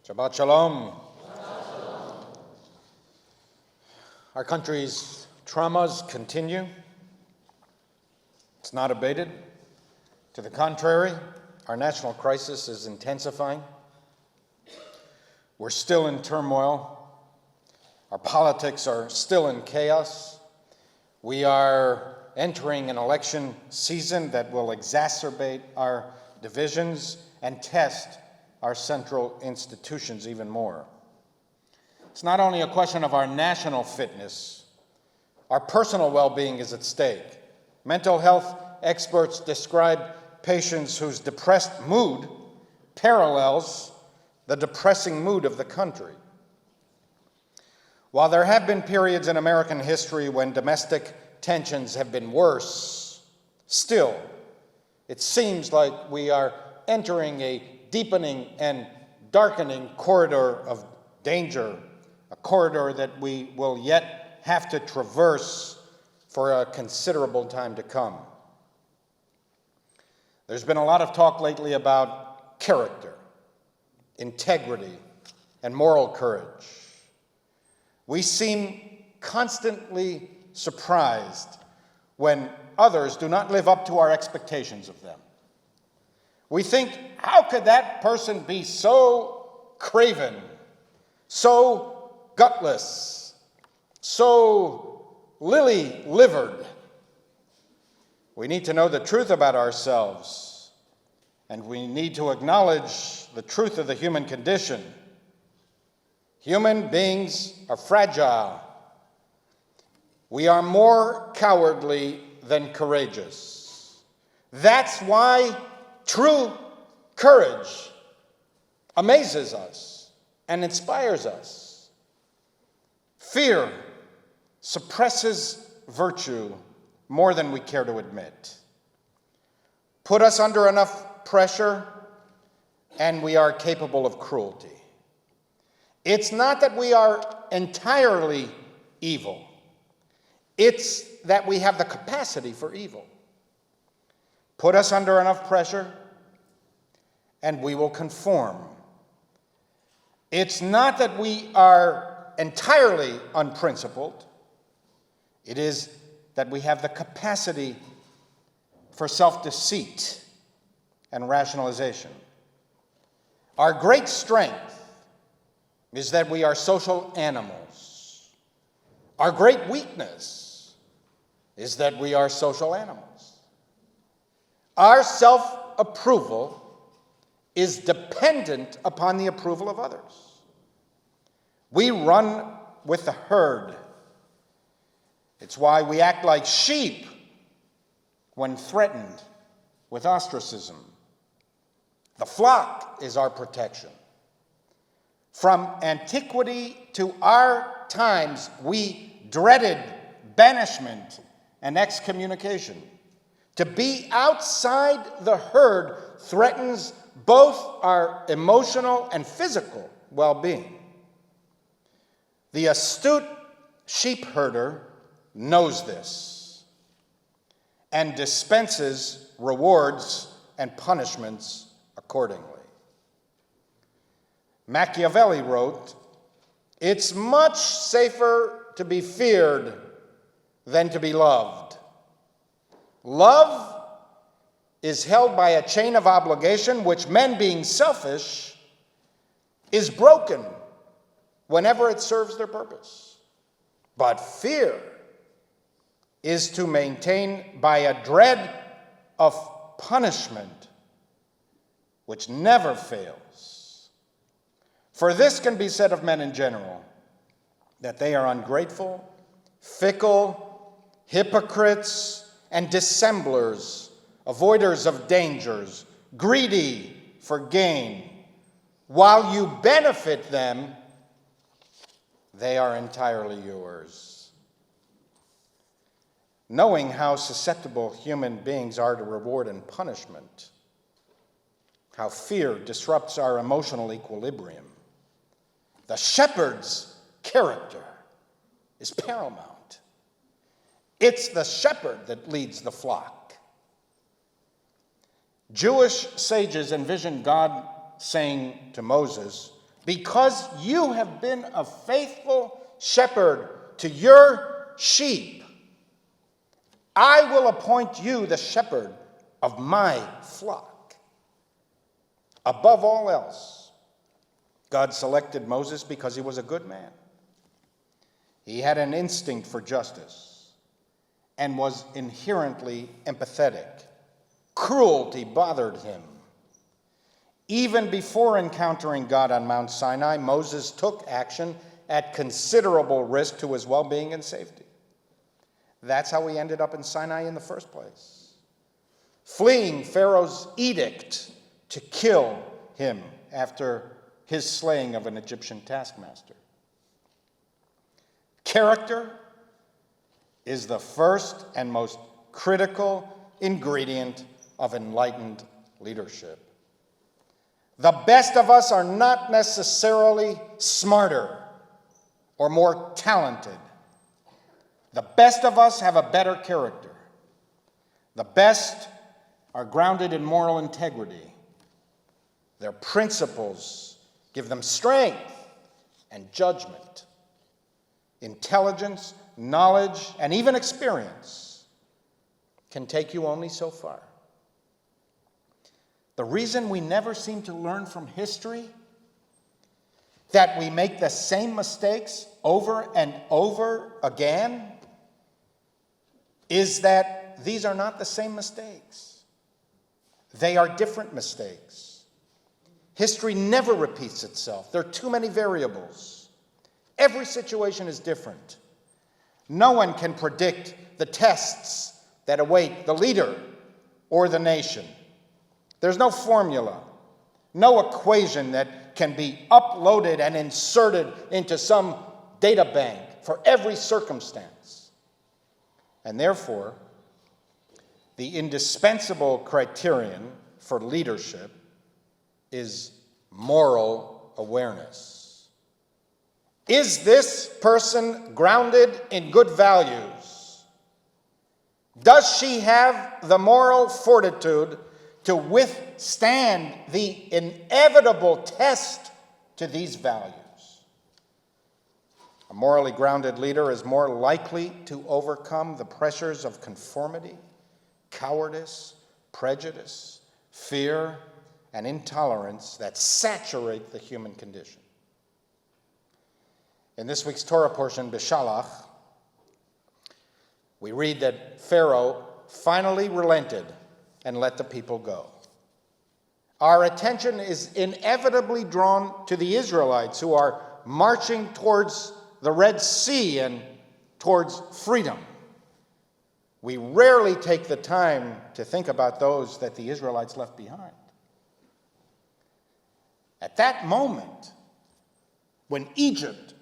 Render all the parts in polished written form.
Shabbat Shalom. Our country's traumas continue. It's not abated. To the contrary, our national crisis is intensifying. We're still in turmoil. Our politics are still in chaos. We are entering an election season that will exacerbate our divisions and test our central institutions even more. It's not only a question of our national fitness. Our personal well-being is at stake. Mental health experts describe patients whose depressed mood parallels the depressing mood of the country. While there have been periods in American history when domestic tensions have been worse, still, it seems like we are entering a deepening and darkening corridor of danger, a corridor that we will yet have to traverse for a considerable time to come. There's been a lot of talk lately about character, integrity, and moral courage. We seem constantly surprised when others do not live up to our expectations of them. We think, how could that person be so craven, so gutless, so lily-livered? We need to know the truth about ourselves, and we need to acknowledge the truth of the human condition. Human beings are fragile. We are more cowardly than courageous. That's why true courage amazes us and inspires us. Fear suppresses virtue more than we care to admit. Put us under enough pressure, and we are capable of cruelty. It's not that we are entirely evil. It's that we have the capacity for evil. Put us under enough pressure, and we will conform. It's not that we are entirely unprincipled. It is that we have the capacity for self-deceit and rationalization. Our great strength is that we are social animals. Our great weakness is that we are social animals. Our self-approval is dependent upon the approval of others. We run with the herd. It's why we act like sheep when threatened with ostracism. The flock is our protection. From antiquity to our times, we dreaded banishment and excommunication. To be outside the herd threatens both our emotional and physical well-being. The astute sheep herder knows this and dispenses rewards and punishments accordingly. Machiavelli wrote, "It's much safer to be feared than to be loved. Love is held by a chain of obligation which, men being selfish, is broken whenever it serves their purpose. But fear is to maintain by a dread of punishment which never fails. For this can be said of men in general, that they are ungrateful, fickle, hypocrites, and dissemblers, avoiders of dangers, greedy for gain. While you benefit them, they are entirely yours." Knowing how susceptible human beings are to reward and punishment, how fear disrupts our emotional equilibrium, the shepherd's character is paramount. It's the shepherd that leads the flock. Jewish sages envisioned God saying to Moses, because you have been a faithful shepherd to your sheep, I will appoint you the shepherd of my flock. Above all else, God selected Moses because he was a good man. He had an instinct for justice and was inherently empathetic. Cruelty bothered him. Even before encountering God on Mount Sinai, Moses took action at considerable risk to his well-being and safety. That's how he ended up in Sinai in the first place, fleeing Pharaoh's edict to kill him after his slaying of an Egyptian taskmaster. Character is the first and most critical ingredient of enlightened leadership. The best of us are not necessarily smarter or more talented. The best of us have a better character. The best are grounded in moral integrity. Their principles give them strength and judgment, intelligence, knowledge, and even experience can take you only so far. The reason we never seem to learn from history, that we make the same mistakes over and over again, is that these are not the same mistakes. They are different mistakes. History never repeats itself. There are too many variables. Every situation is different. No one can predict the tests that await the leader or the nation. There's no formula, no equation that can be uploaded and inserted into some data bank for every circumstance. And therefore, the indispensable criterion for leadership is moral awareness. Is this person grounded in good values? Does she have the moral fortitude to withstand the inevitable test to these values? A morally grounded leader is more likely to overcome the pressures of conformity, cowardice, prejudice, fear, and intolerance that saturate the human condition. In this week's Torah portion, Beshalach, we read that Pharaoh finally relented and let the people go. Our attention is inevitably drawn to the Israelites who are marching towards the Red Sea and towards freedom. We rarely take the time to think about those that the Israelites left behind. At that moment, when Egypt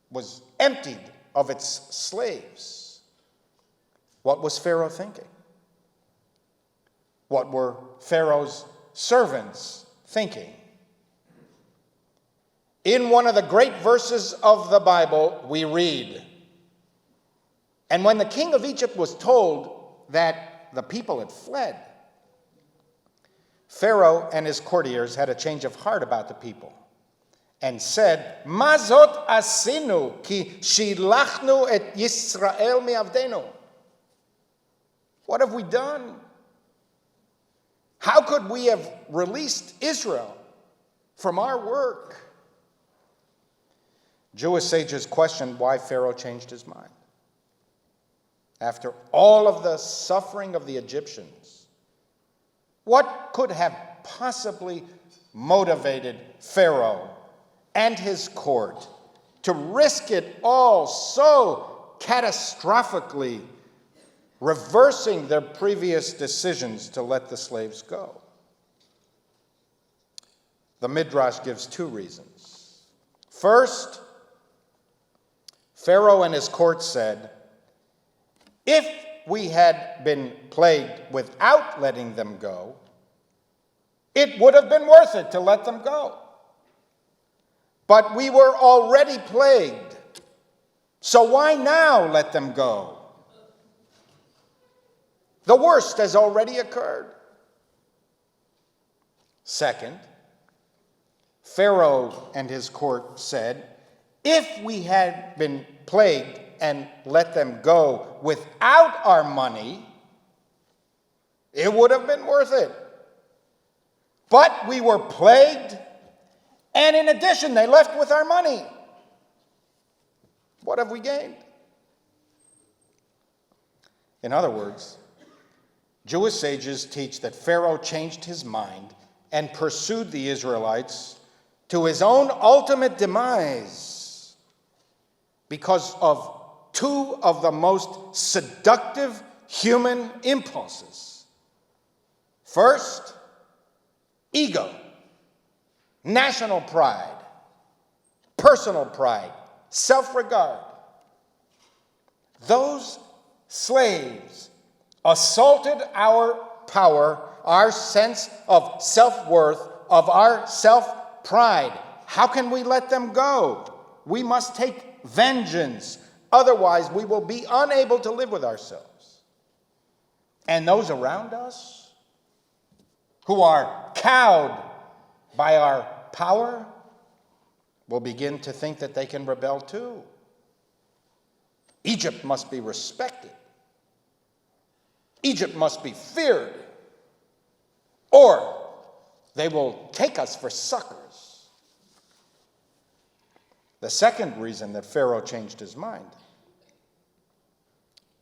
was emptied of its slaves, what was Pharaoh thinking? What were Pharaoh's servants thinking? In one of the great verses of the Bible, we read, "And when the king of Egypt was told that the people had fled, Pharaoh and his courtiers had a change of heart about the people and said, 'Mazot asinu ki shilachnu et Yisrael mi'avdenu.'" What have we done? How could we have released Israel from our work? Jewish sages questioned why Pharaoh changed his mind. After all of the suffering of the Egyptians, what could have possibly motivated Pharaoh and his court to risk it all so catastrophically, reversing their previous decisions to let the slaves go? The Midrash gives two reasons. First, Pharaoh and his court said, if we had been plagued without letting them go, it would have been worth it to let them go. But we were already plagued, so why now let them go? The worst has already occurred. Second, Pharaoh and his court said, if we had been plagued and let them go without our money, it would have been worth it. But we were plagued, and in addition, they left with our money. What have we gained? In other words, Jewish sages teach that Pharaoh changed his mind and pursued the Israelites to his own ultimate demise because of two of the most seductive human impulses. First, ego, national pride, personal pride, self-regard. Those slaves assaulted our power, our sense of self-worth, of our self-pride. How can we let them go? We must take vengeance. Otherwise, we will be unable to live with ourselves. And those around us who are cowed by our power will begin to think that they can rebel too. Egypt must be respected. Egypt must be feared, or they will take us for suckers. The second reason that Pharaoh changed his mind,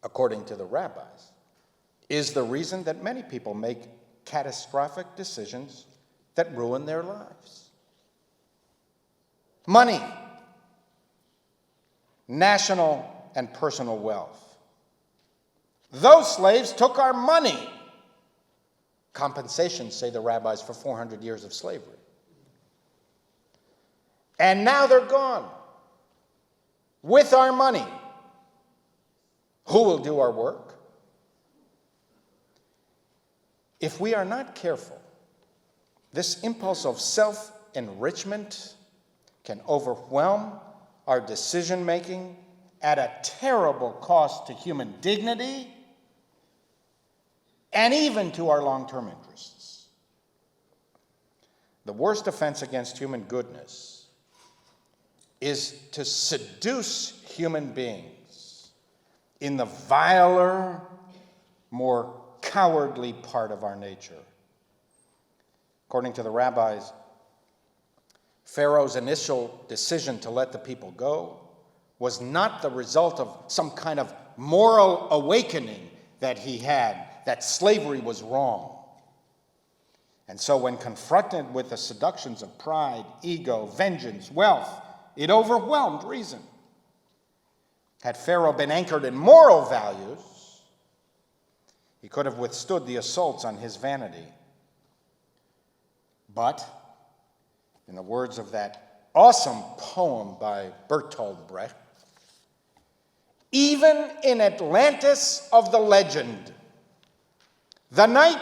according to the rabbis, is the reason that many people make catastrophic decisions that ruin their lives. Money, national and personal wealth. Those slaves took our money. Compensation, say the rabbis, for 400 years of slavery. And now they're gone. With our money. Who will do our work? If we are not careful, this impulse of self-enrichment can overwhelm our decision-making at a terrible cost to human dignity and even to our long-term interests. The worst offense against human goodness is to seduce human beings in the viler, more cowardly part of our nature. According to the rabbis, Pharaoh's initial decision to let the people go was not the result of some kind of moral awakening that he had, that slavery was wrong. And so when confronted with the seductions of pride, ego, vengeance, wealth, it overwhelmed reason. Had Pharaoh been anchored in moral values, he could have withstood the assaults on his vanity. But, in the words of that awesome poem by Bertolt Brecht, even in Atlantis of the legend, the night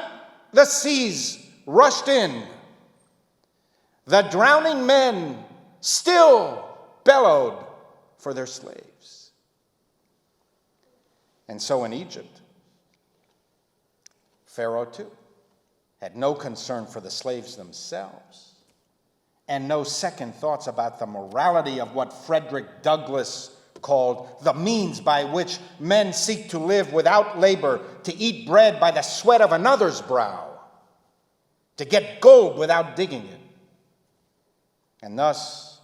the seas rushed in, the drowning men still bellowed for their slaves. And so in Egypt, Pharaoh too had no concern for the slaves themselves and no second thoughts about the morality of what Frederick Douglass called the means by which men seek to live without labor, to eat bread by the sweat of another's brow, to get gold without digging it. And thus,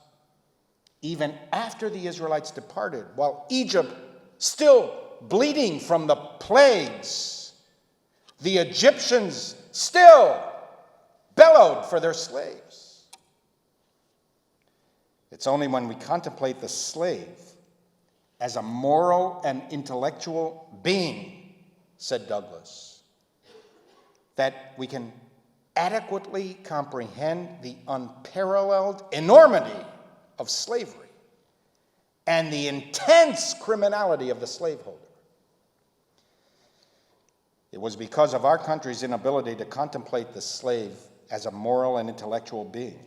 even after the Israelites departed, while Egypt still bleeding from the plagues, the Egyptians still bellowed for their slaves. It's only when we contemplate the slave as a moral and intellectual being, said Douglass, that we can adequately comprehend the unparalleled enormity of slavery and the intense criminality of the slaveholder. It was because of our country's inability to contemplate the slave as a moral and intellectual being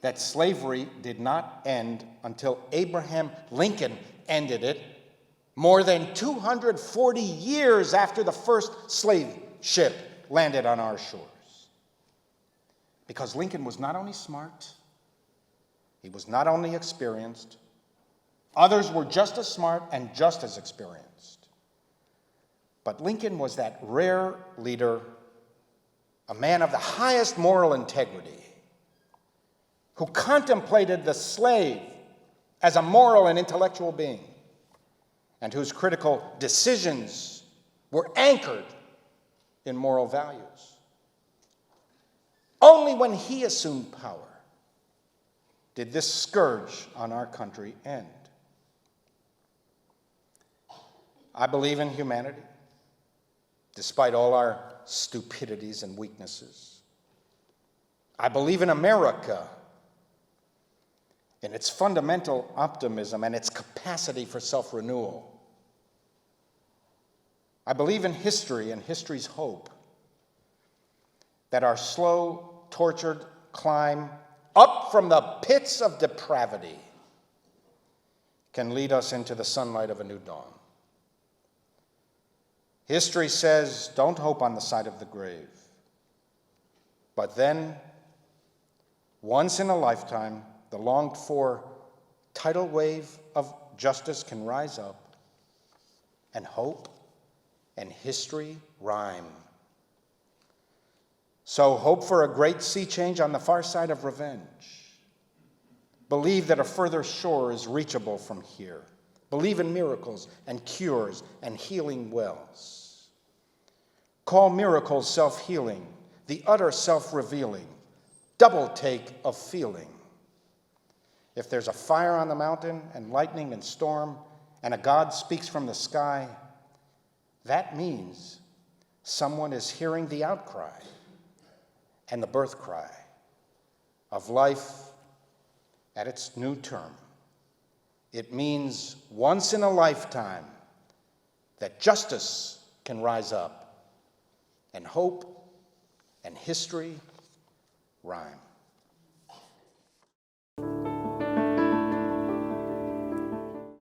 that slavery did not end until Abraham Lincoln ended it more than 240 years after the first slave ship landed on our shores. Because Lincoln was not only smart, he was not only experienced, others were just as smart and just as experienced. But Lincoln was that rare leader, a man of the highest moral integrity, who contemplated the slave as a moral and intellectual being, and whose critical decisions were anchored in moral values. Only when he assumed power did this scourge on our country end. I believe in humanity, despite all our stupidities and weaknesses. I believe in America, in its fundamental optimism and its capacity for self-renewal. I believe in history and history's hope, that our slow, tortured climb up from the pits of depravity can lead us into the sunlight of a new dawn. History says, don't hope on the side of the grave. But then, once in a lifetime, the longed-for tidal wave of justice can rise up, and hope and history rhyme. So hope for a great sea change on the far side of revenge. Believe that a further shore is reachable from here. Believe in miracles and cures and healing wells. Call miracles self-healing, the utter self-revealing, double take of feeling. If there's a fire on the mountain and lightning and storm, and a God speaks from the sky, that means someone is hearing the outcry and the birth cry of life at its new term. It means once in a lifetime that justice can rise up and hope and history rhyme.